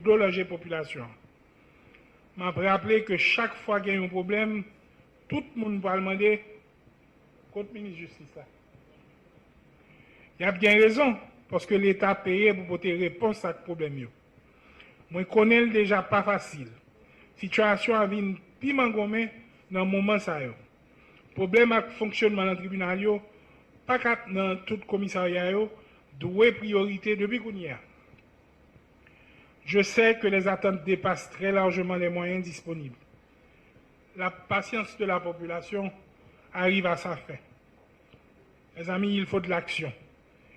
de loger population. Je m'a rappelé que chaque fois qu'il y a un problème, tout le monde va demander contre le ministre de la Justice. Il y a bien raison, parce que l'État a payé pour porter réponse à ce problème. Moi, je connais déjà pas facile. La situation a vu piment gommé dans le moment ça. Problème avec le fonctionnement dans le tribunal, pas dans tout le commissariat, doit priorité depuis qu'on y a. Je sais que les attentes dépassent très largement les moyens disponibles. La patience de la population arrive à sa fin. Mes amis, il faut de l'action.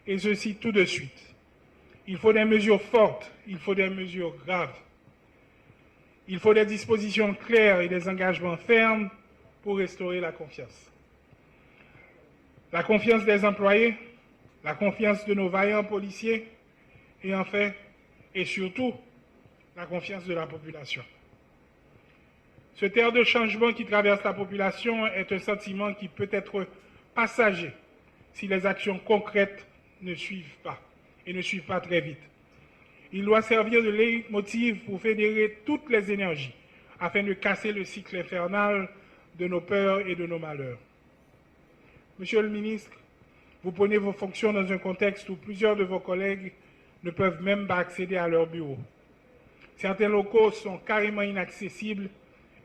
Et ceci tout de suite. Il faut des mesures fortes, il faut des mesures graves. Il faut des dispositions claires et des engagements fermes pour restaurer la confiance. La confiance des employés, la confiance de nos vaillants policiers et enfin, et surtout, la confiance de la population. Ce terre de changement qui traverse la population est un sentiment qui peut être passager si les actions concrètes ne suivent pas et ne suivent pas très vite. Il doit servir de leitmotiv pour fédérer toutes les énergies afin de casser le cycle infernal de nos peurs et de nos malheurs. Monsieur le ministre, vous prenez vos fonctions dans un contexte où plusieurs de vos collègues ne peuvent même pas accéder à leur bureau. Certains locaux sont carrément inaccessibles,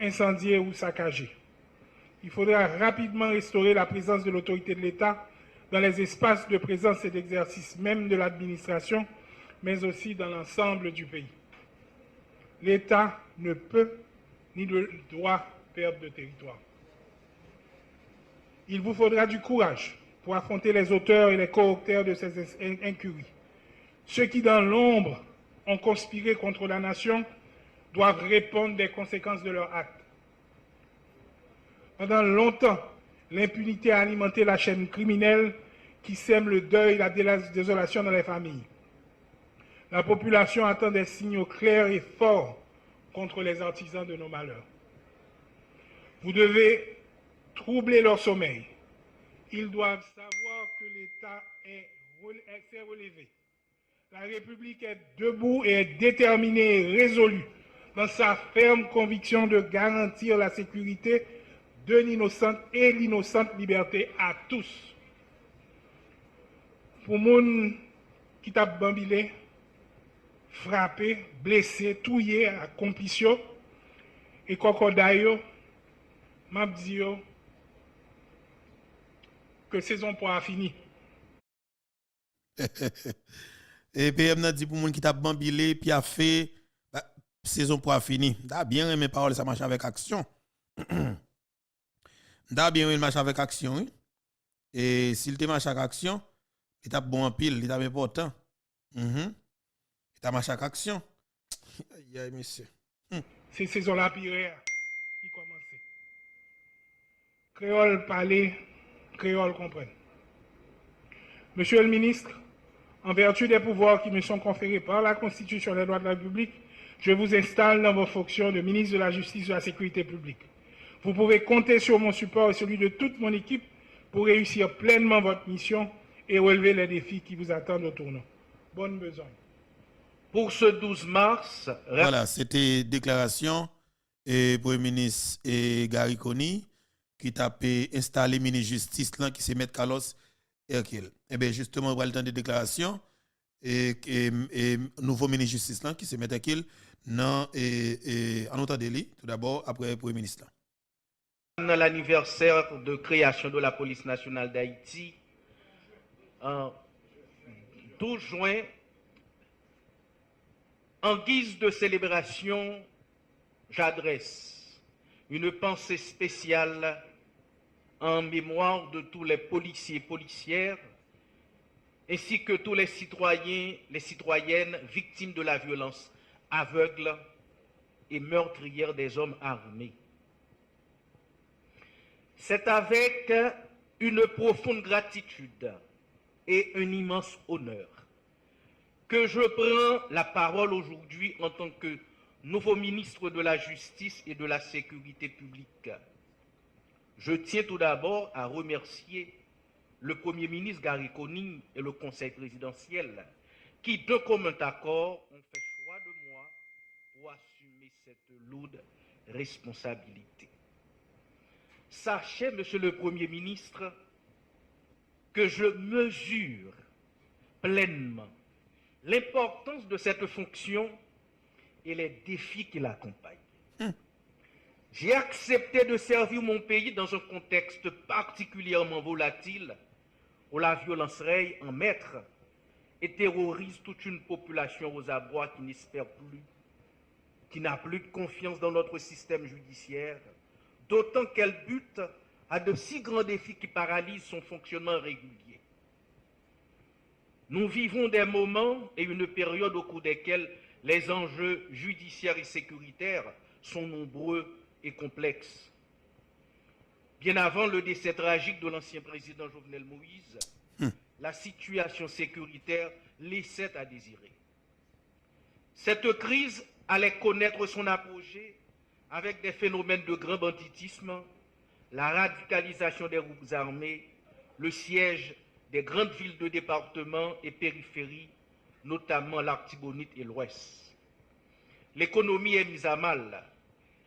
incendiés ou saccagés. Il faudra rapidement restaurer la présence de l'autorité de l'État dans les espaces de présence et d'exercice même de l'administration, mais aussi dans l'ensemble du pays. L'État ne peut ni ne doit perdre de territoire. Il vous faudra du courage pour affronter les auteurs et les co-auteurs de ces incuries. Ceux qui, dans l'ombre, ont conspiré contre la nation doivent répondre des conséquences de leurs actes. Pendant longtemps, l'impunité a alimenté la chaîne criminelle qui sème le deuil et la désolation dans les familles. La population attend des signaux clairs et forts contre les artisans de nos malheurs. Vous devez troubler leur sommeil. Ils doivent savoir que l'État s'est relevé. La République est debout et est déterminée et résolue dans sa ferme conviction de garantir la sécurité de l'innocente et l'innocente liberté à tous. Pour les gens qui t'a bambilé, frappé, blessé, touillé à complicien et cocodayo, m'a dit que saison pour a fini. Et PM n'a dit pour moun qui t'a bambilé puis a fait saison pour a fini. T'as bien aimé parole ça marche avec action. T'as bien aimé marche avec action. Oui? Et s'il te marche avec action, il t'a bon en pile, il t'a important. Il t'a marche avec action. Aïe monsieur. C'est saison la pire qui commence. Créole parler, créole comprendre. Monsieur le ministre, en vertu des pouvoirs qui me sont conférés par la Constitution des droits de la République, je vous installe dans vos fonctions de ministre de la Justice et de la Sécurité publique. Vous pouvez compter sur mon support et celui de toute mon équipe pour réussir pleinement votre mission et relever les défis qui vous attendent au tournant. Bonne besogne. Pour ce 12 mars... Voilà, c'était déclaration et Premier ministre et Gary Coney qui t'a installé ministre justice là qui c'est Maître Carlos Hercule. Et bien justement, on va le temps de déclaration et nouveau ministre justice là qui c'est Maître Hercule non et en autant délit tout d'abord après Premier ministre là. Dans l'anniversaire de création de la police nationale d'Haïti, en 12 juin, en guise de célébration, j'adresse une pensée spéciale en mémoire de tous les policiers et policières, ainsi que tous les citoyens, les citoyennes victimes de la violence aveugle et meurtrière des hommes armés. C'est avec une profonde gratitude et un immense honneur que je prends la parole aujourd'hui en tant que nouveau ministre de la Justice et de la Sécurité publique. Je tiens tout d'abord à remercier le Premier ministre Gary Coney et le Conseil présidentiel qui, de commun accord, ont fait choix de moi pour assumer cette lourde responsabilité. Sachez, Monsieur le Premier ministre, que je mesure pleinement l'importance de cette fonction et les défis qui l'accompagnent. J'ai accepté de servir mon pays dans un contexte particulièrement volatile où la violence règne en maître et terrorise toute une population aux abois qui n'espère plus, qui n'a plus de confiance dans notre système judiciaire, d'autant qu'elle bute à de si grands défis qui paralysent son fonctionnement régulier. Nous vivons des moments et une période au cours desquels les enjeux judiciaires et sécuritaires sont nombreux et complexes. Bien avant le décès tragique de l'ancien président Jovenel Moïse, la situation sécuritaire laissait à désirer. Cette crise allait connaître son apogée avec des phénomènes de grand banditisme, la radicalisation des groupes armés, le siège des grandes villes de département et périphéries, notamment l'Artibonite et l'Ouest. L'économie est mise à mal.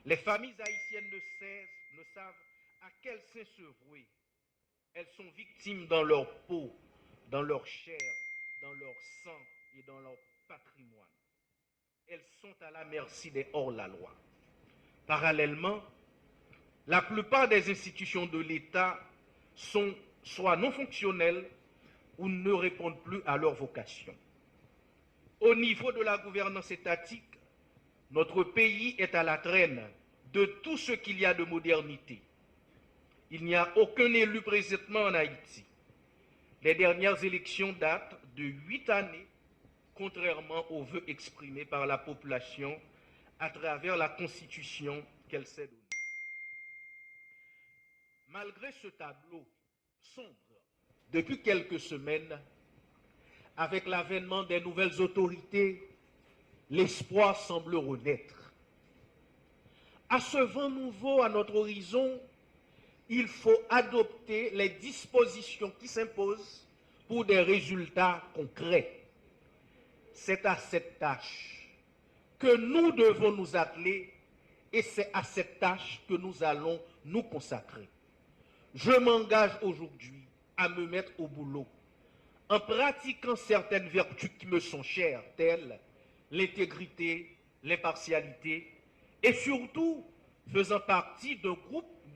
Les familles haïtiennes ne savent à quel sein se vouer. Elles sont victimes dans leur peau, dans leur chair, dans leur sang et dans leur patrimoine. Elles sont à la merci des hors-la-loi. Parallèlement, la plupart des institutions de l'État sont soit non fonctionnelles ou ne répondent plus à leur vocation. Au niveau de la gouvernance étatique, notre pays est à la traîne de tout ce qu'il y a de modernité. Il n'y a aucun élu présentement en Haïti. Les dernières élections datent de 8 années, contrairement aux vœux exprimés par la population à travers la Constitution qu'elle s'est donnée. Malgré ce tableau sombre, depuis quelques semaines, avec l'avènement des nouvelles autorités, l'espoir semble renaître. À ce vent nouveau à notre horizon, il faut adopter les dispositions qui s'imposent pour des résultats concrets. C'est à cette tâche que nous devons nous atteler et c'est à cette tâche que nous allons nous consacrer. Je m'engage aujourd'hui à me mettre au boulot en pratiquant certaines vertus qui me sont chères, telles l'intégrité, l'impartialité et surtout faisant partie d'un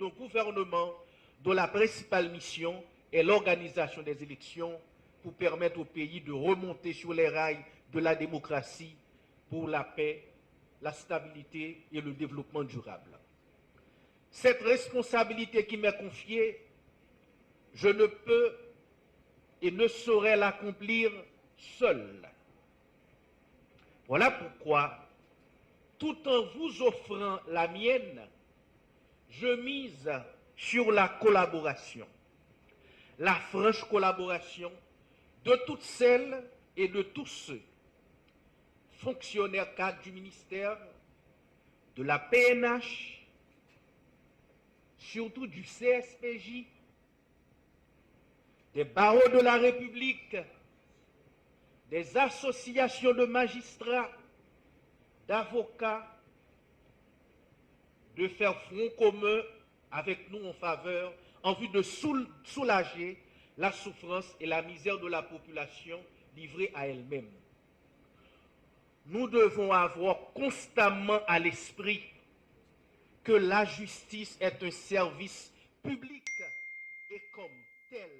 gouvernement dont la principale mission est l'organisation des élections pour permettre au pays de remonter sur les rails de la démocratie pour la paix, la stabilité et le développement durable. Cette responsabilité qui m'est confiée, je ne peux et ne saurais l'accomplir seul. Voilà pourquoi, tout en vous offrant la mienne, je mise sur la collaboration, la franche collaboration de toutes celles et de tous ceux, fonctionnaires cadres du ministère, de la PNH, surtout du CSPJ, des barreaux de la République, des associations de magistrats, d'avocats, de faire front commun avec nous en vue de soulager la souffrance et la misère de la population livrée à elle-même. Nous devons avoir constamment à l'esprit que la justice est un service public et comme tel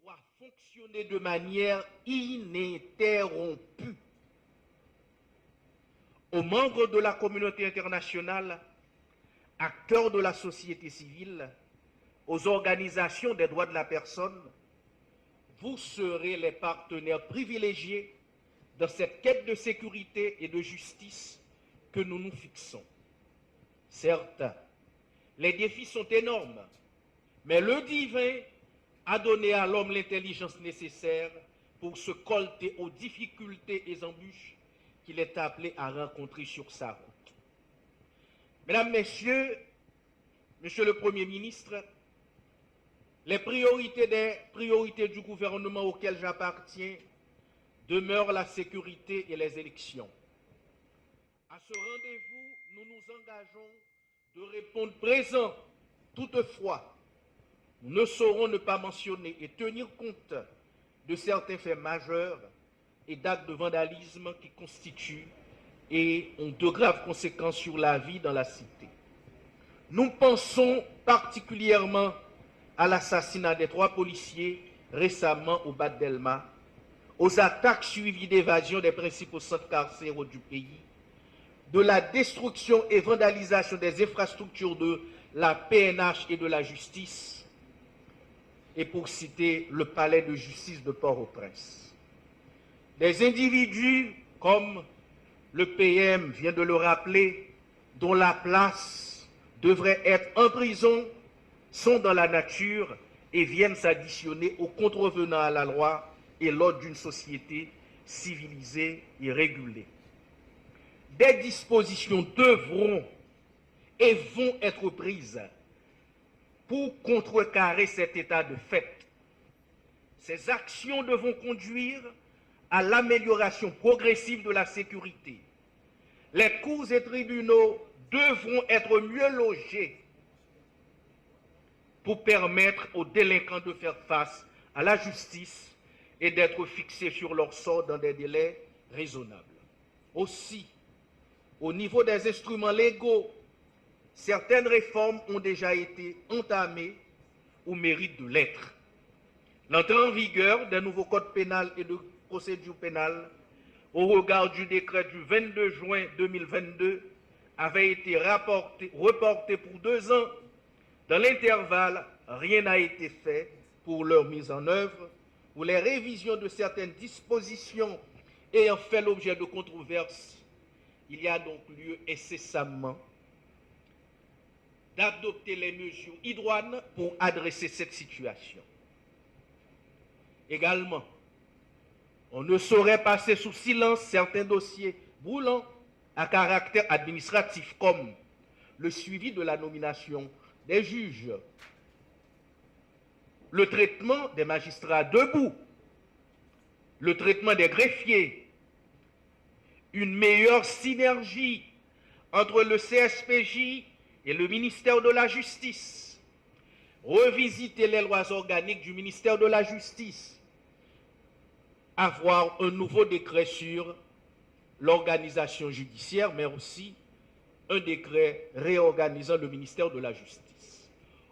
doit fonctionner de manière ininterrompue. Aux membres de la communauté internationale, acteurs de la société civile, aux organisations des droits de la personne, vous serez les partenaires privilégiés dans cette quête de sécurité et de justice que nous nous fixons. Certes, les défis sont énormes, mais le divin a donné à l'homme l'intelligence nécessaire pour se colter aux difficultés et embûches qu'il est appelé à rencontrer sur sa route. Mesdames, Messieurs, Monsieur le Premier ministre, les priorités du gouvernement auquel j'appartiens demeurent la sécurité et les élections. À ce rendez-vous, nous nous engageons de répondre présent. Toutefois, nous ne saurons ne pas mentionner et tenir compte de certains faits majeurs et d'actes de vandalisme qui constituent et ont de graves conséquences sur la vie dans la cité. Nous pensons particulièrement à l'assassinat des 3 policiers récemment au Bad Delma, aux attaques suivies d'évasion des principaux centres carcéraux du pays, de la destruction et vandalisation des infrastructures de la PNH et de la justice, et pour citer le palais de justice de Port-au-Prince. Des individus, comme le PM vient de le rappeler, dont la place devrait être en prison, sont dans la nature et viennent s'additionner aux contrevenants à la loi et l'ordre d'une société civilisée et régulée. Des dispositions devront et vont être prises pour contrecarrer cet état de fait. Ces actions devront conduire à l'amélioration progressive de la sécurité. Les cours et tribunaux devront être mieux logés pour permettre aux délinquants de faire face à la justice et d'être fixés sur leur sort dans des délais raisonnables. Aussi, au niveau des instruments légaux, certaines réformes ont déjà été entamées ou méritent de l'être. L'entrée en vigueur des nouveaux codes pénals et de procédure pénale au regard du décret du 22 juin 2022 avait été reportée pour 2 ans. Dans l'intervalle, rien n'a été fait pour leur mise en œuvre ou les révisions de certaines dispositions ayant fait l'objet de controverses. Il y a donc lieu incessamment d'adopter les mesures idoines pour adresser cette situation. Également, on ne saurait passer sous silence certains dossiers brûlants à caractère administratif comme le suivi de la nomination des juges, le traitement des magistrats debout, le traitement des greffiers, une meilleure synergie entre le CSPJ et le ministère de la Justice, revisiter les lois organiques du ministère de la Justice, avoir un nouveau décret sur l'organisation judiciaire, mais aussi un décret réorganisant le ministère de la Justice.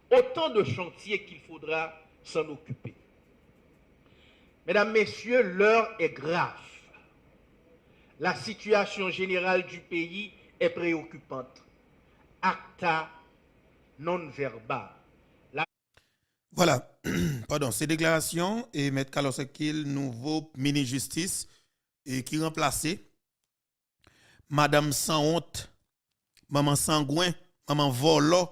Autant de chantiers qu'il faudra s'en occuper. Mesdames, Messieurs, l'heure est grave. La situation générale du pays est préoccupante. Acta non verba. Voilà, pardon, ces déclarations et M. Carlos Ekil, nouveau ministre-justice, et qui remplaçait Madame sans honte, Maman sangouin, Maman volo,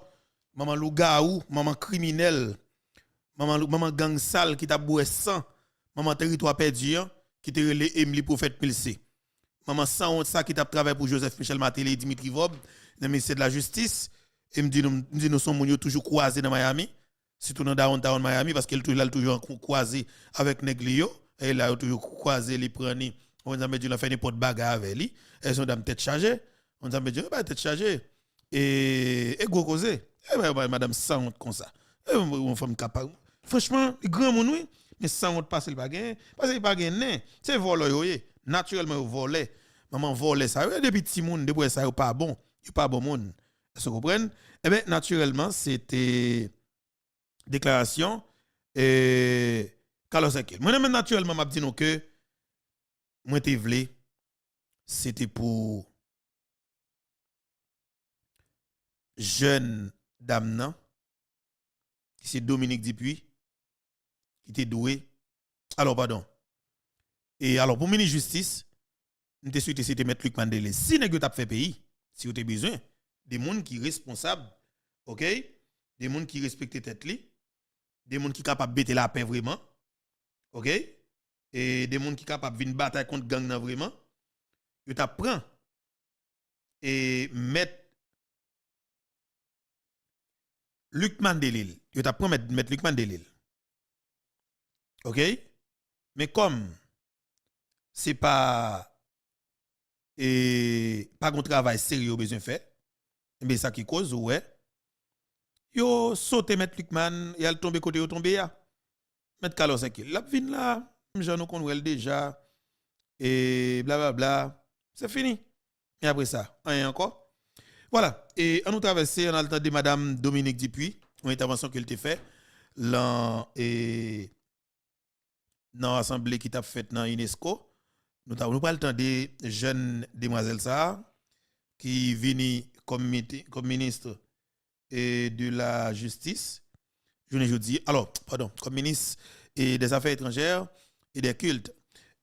Maman lougaou, Maman criminel, Maman gang sale qui t'a boué sang, Maman territoire perdu, qui t'a relé Emily Prophète Pilsé. Maman sans honte, ça qui t'a travaillé pour Joseph Michel Matéli et Dimitri Vob, dans le ministère de la Justice, et me dit nous sommes toujours croisés dans Miami. Surtout dans downtown Miami, parce qu'elle a toujours croisé avec Neglio, et il a toujours croisé les prendre, on a dit, il a fait n'importe bagarre avec lui, et son dame tête chargée, on a dit, bah, tête chargée, et gros causé, et madame sans honte comme ça, et on femme capable. Franchement, grand monde, oui, mais sans honte, passe le bagarre, parce qu'il bagarre, c'est volé, naturellement, volé, maman volé ça, depuis petit monde, depuis ça, il pas bon, il pas bon monde, vous comprenez? Eh bien, naturellement, c'était déclaration et Carlos Ekil. Moi-même, naturellement, m'a dit que moi, te vle, c'était pour jeune dame, nan, qui c'est Dominique Dupuis, qui était doué. Alors, pardon. Et alors, pour ministre justice, nous te souhaité c'était mettre Luc Mandela. Si vous avez fait pays, si vous avez besoin, des gens qui sont responsables, ok? Des gens qui respectent tête li, des gens qui sont capables de battre la paix vraiment, ok? Et des gens qui sont capables de venir bataille contre gang nan vraiment, vous t'apprend et mettre Luc Mandelil, vous t'apprend mettre Luc Mandelil. Ok? Mais comme c'est pas et pas un travail sérieux besoin faire. Mais ça qui cause ouais. Yo sauté mettre Lucman et elle tombe côté yo tombe ya. Mettre Carlos Ekil. La vin là, j'en nous connaît déjà et blablabla. C'est fini. Et après ça, rien encore. Voilà, et on nous traverser on a le temps de madame Dominique Dupuis, une intervention qu'elle t'a fait dans l'assemblée qui t'a faite dans UNESCO. Nous avons pas le temps des jeunes demoiselles ça qui viennent comme ministre de la justice. Je ne dis alors pardon, comme ministre des affaires étrangères et des cultes.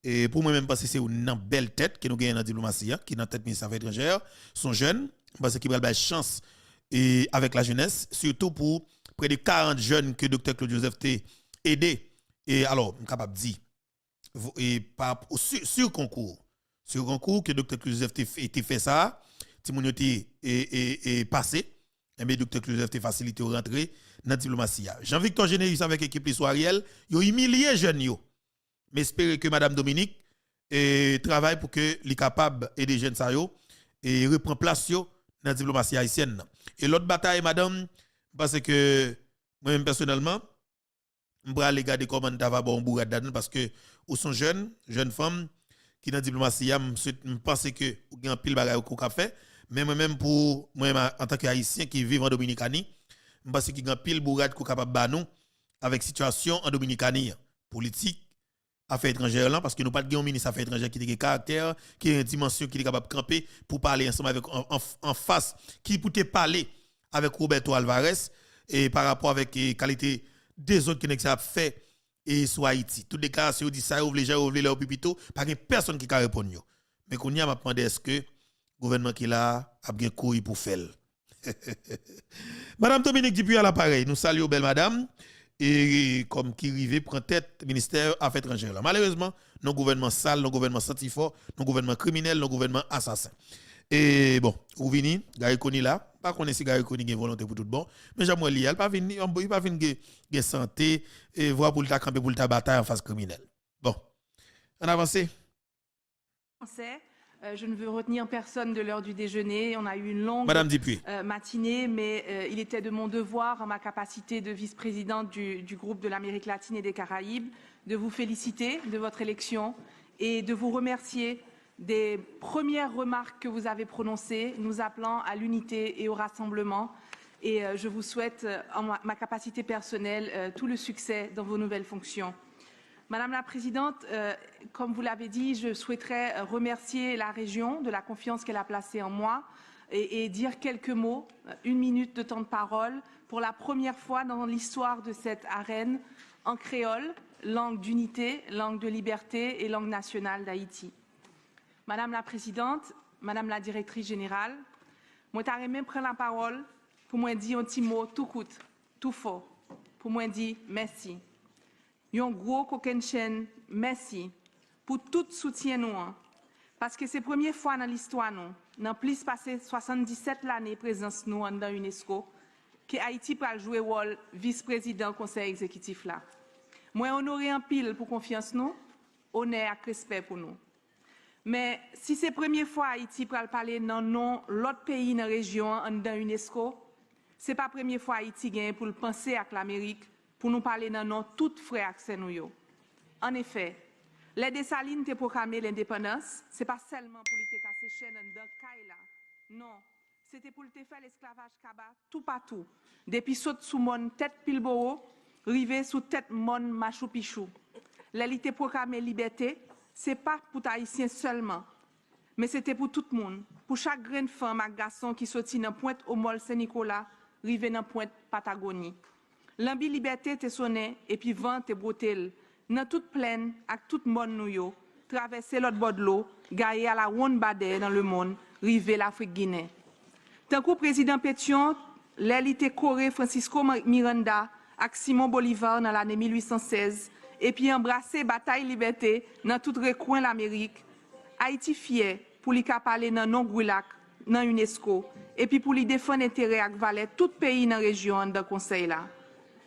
Et pour moi même parce que c'est une belle tête que nous gagnons dans la diplomatie qui est dans la tête ministre des affaires étrangères, sont jeunes parce qu'ils ont la chance et avec la jeunesse, surtout pour près de 40 jeunes que Dr Claude Joseph t'a aidé. Et alors, je suis capable de dire et sur concours que Dr Claude Joseph t'a fait ça, Timoun est passé. Et bien, Dr. Claude Joseph facilité au rentrer dans la diplomatie. Jean-Victor Généris avec l'équipe Soiriel, ils ont humilié les jeunes. Mais espérez que Mme Dominique travaille pour que les capables et des jeunes et reprend place dans la diplomatie haïtienne. Et l'autre bataille, madame, parce que moi-même personnellement, je vais aller regarder comment tu vas bon bourrade parce que ou sont jeunes femmes qui dans la diplomatie, je pense que vous avez un pile bagaille au café. Mais moi-même, pour moi en tant qu'Haïtien qui vit en Dominicanie, je pense qu'il y a un pile bourrade qui est capable de nous avec situation en Dominicanie, politique, affaires étrangères, là, parce que nous pas de ministre affaires étrangères qui a un caractère, qui a une dimension qui est capable de camper pour parler ensemble avec en face, qui peut parler avec Roberto Alvarez et par rapport avec la qualité des autres qui n'ont fait et sur Haïti. Toute déclaration dit ça, ouvre les gens, ouvre leur pipito, pas de personne qui peut répondre. Mais qu'on y a demandé est-ce que le gouvernement qui là a bien couille pour faire. Madame Dominique Dupuis à l'appareil, nous saluons belle madame et comme qui rive prend tête ministère affaires étrangères. Malheureusement, nos gouvernements sales, nos gouvernements santifort, nos gouvernements criminels, nos gouvernements assassins. Et bon, ou vini, Gary Koni là, pas connaître si Gary Koni a volonté pour tout bon, mais j'aime li, elle pas venir, il pas venir de santé et voir pour ta camper pour ta bataille en face criminelle. Bon. On avance. Je ne veux retenir personne de l'heure du déjeuner. On a eu une longue matinée, mais il était de mon devoir, en ma capacité de vice-présidente du groupe de l'Amérique latine et des Caraïbes, de vous féliciter de votre élection et de vous remercier des premières remarques que vous avez prononcées, nous appelant à l'unité et au rassemblement. Et je vous souhaite, en ma capacité personnelle, tout le succès dans vos nouvelles fonctions. Madame la Présidente, comme vous l'avez dit, je souhaiterais remercier la région de la confiance qu'elle a placée en moi et dire quelques mots, 1 minute de temps de parole, pour la première fois dans l'histoire de cette arène en créole, langue d'unité, langue de liberté et langue nationale d'Haïti. Madame la Présidente, Madame la Directrice Générale, moi t'arrête même prendre la parole pour moi dire un petit mot tout coûte, tout faux, pour moi dire merci. Un gros coquin chaîne, merci pour tout soutien nous. Parce que c'est la première fois dans l'histoire, nous, dans plus passé 77 l'année présence nous dans l'UNESCO, que Haïti peut jouer le rôle vice-président du conseil exécutif là. Moi, honoré en pile pour confiance nous, honneur et respect pour nous. Mais si c'est la première fois Haïti peut parler dans non l'autre pays dans la région dans l'UNESCO, ce n'est pas la première fois Haïti gagne pour le penser avec l'Amérique, pour nous parler dans non tout frère accès nous. En effet, les Dessalines ont proclamé l'indépendance, ce n'est pas seulement pour les casser chaîne dans Kaila. Non, c'était pour faire l'esclavage kaba tout partout. Depuis saut sous mon tête pilboro, rivé sous tête mon machou pichou. L'élite proclamé liberté, ce n'est pas pour les Haïtiens seulement, mais c'était pour tout le monde, pour chaque graine femme et garçon qui sortit dans pointe au Mol Saint-Nicolas, rivé dans pointe Patagonie. L'ambi liberté te sonné et puis vent te brotel, dans toute plaine avec tout le monde nous yo, traverser l'autre bord de l'eau, gailler à la ronde badé dans le monde, rivé l'Afrique Guinée. Tant que président Pétion, l'élite Corée Francisco Miranda avec Simon Bolivar dans l'année 1816, et puis embrasser bataille liberté dans tout recoin l'Amérique, Haïti fier pour lui parler dans non-Gouilak, dans UNESCO, et puis pour lui défendre intérêt avec valet tout pays dans la région dans le conseil là.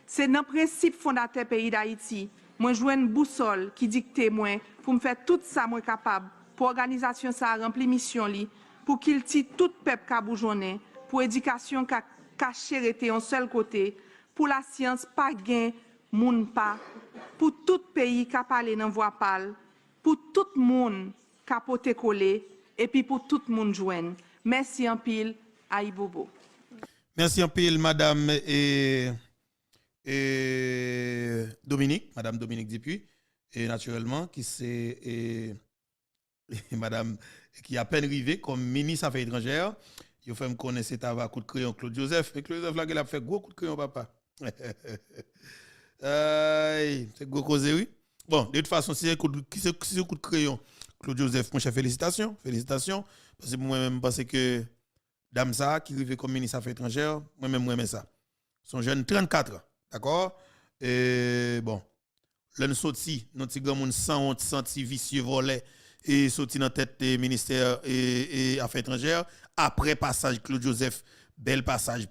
C'est dans le principe fondateur pays d'Haïti, moi jouer une boussole qui dicte moi pour me faire tout ça moi capable pour organisation ça rempli mission li pour qu'il ti tout peuple ka boujonné pour éducation ka caché rete en seul côté pour la science pas gain moun pas pour tout pays ka parler dans voix pâle pour tout monde ka pote collé et puis pour tout monde joindre. Merci en pile Aïbobo. Merci en pile madame Dominique, madame Dominique Dupuis et naturellement qui c'est madame qui a peine arrivé comme ministre Affaires étrangères. Il fait me connaître cet avant coup de crayon Claude Joseph. Et Claude Joseph là il a fait gros coup de crayon papa. C'est gros causé oui. Bon, de toute façon c'est un coup de crayon Claude Joseph mon cher félicitations parce que moi-même pense que dame ça qui arrive comme ministre Affaires étrangères, moi-même ça. Son jeune 34 ans, d'accord? Et bon, l'un sorti, notre petit grand monde sans honte, senti vicieux volé et sorti dans tête du ministère et Affaires étrangères après passage Claude Joseph, bel passage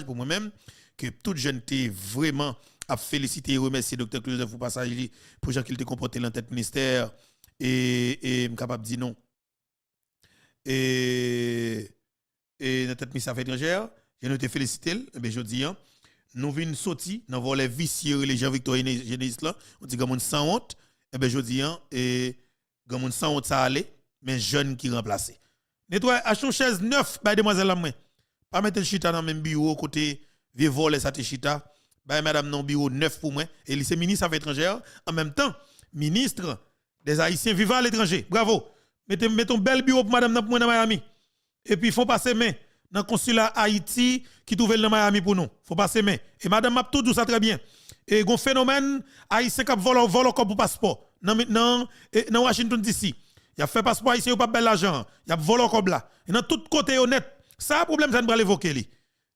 pour moi-même que toute jeune était vraiment à féliciter et remercier docteur Claude Joseph pour passage pour gens qu'il était comporté dans tête ministère et capable de dire non. Et dans tête ministère Affaires étrangères, je nous te féliciter, mais je dis nous venons sortir dans volet vicieux les Jean-Victor Génésis là, on dit que sans honte, et ben je dis et gamon sans honte ça aller, mais jeune qui remplacer. Nettoyer acheter une chaise neuf by demoiselle la main. Pas mettre chita dans même bureau côté vieux voler ça te chita. Bah madame non bureau neuf pour moi et lycée ministre Affaires étrangères en même temps ministre des Haïtiens vivant à l'étranger. Bravo. Mettons bel bureau pour madame dans Miami. Et puis font passer main dans le consulat Haïti qui trouve dans Miami pour nous. Faut passer main. Et madame m'a tout ça très bien. Et gon phénomène haïtien qui vole comme pour passeport dans Washington DC. Il a fait passeport haïtien pas bel l'argent. Il a volé comme là. Et dans tout côté honnête. Ça problème ça ne va l'évoquer li.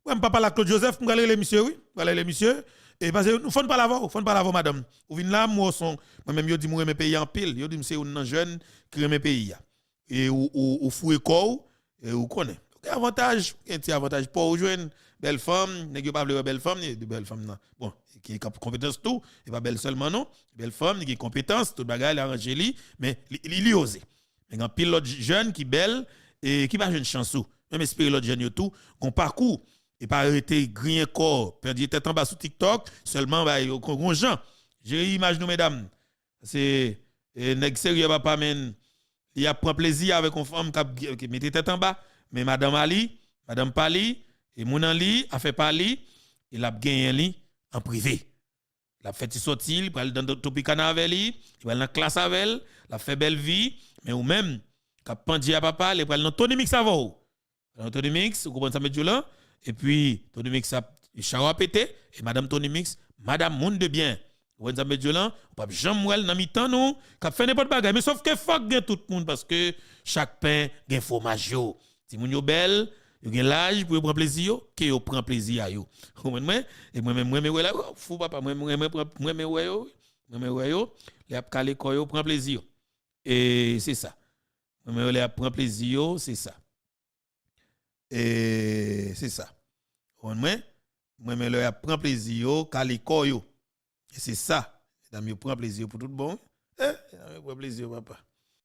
Ouais papa la Claude Joseph pour aller les monsieur oui. Aller les monsieur et parce que nous faut pas l'avoir madame. Ou vinn là moi son moi même yo dit moi mes pays en pile. Yo dit c'est un jeune qui aime pays et ou foué corps et ou connaît. Avantage, un petit avantage pour joindre belle femme, n'est pas belle femme, de belle femme non. Bon, qui a compétence tout, et pas belle seulement non, belle femme qui a compétence, tout bagage arrangé li, mais il osé. Mais un pilote jeune qui belle et qui pas jeune chanceux. Même espérer l'autre jeune tout, on parcours et pas arrêter grien corps, perdu tête en bas sur TikTok, seulement bah gros gens. J'ai image nous mesdames. C'est nèg sérieux papa men, il a prend plaisir avec une femme qui mettait tête en bas. Mais madame Ali, madame Pali, et mon Ali a fait Pali, il a gagné li en privé. Il a fait sortir, il va dans Topicana avec lui, il va dans la classe avec elle, il a fait belle vie, mais ou même, quand pandi à papa, il va dans Tony Mix avec vous. Dans Tony Mix, vous comprenez ça, mais là, et puis Tony Mix a charo pété, et madame Tony Mix, madame monde de bien. Vous comprenez ça, mais là, on peut jamais mourir dans mi-temps, nous, qui fait n'importe quoi, mais sauf que fuck gain tout le monde, parce que chaque pain gain fromage. Si moun yo belle, yo gen l'âge pour prendre plaisir, que yo prend plaisir à yo. Et moi-même ouais là, fou papa, moi ouais yo, les a calé ko yo prend plaisir. Et c'est ça. Moi les a prend plaisir, c'est ça. Et c'est ça. Moi les a prend plaisir, calé ko yo. Et c'est ça. Mesdames, yo prend plaisir pour tout bon. Prend plaisir papa.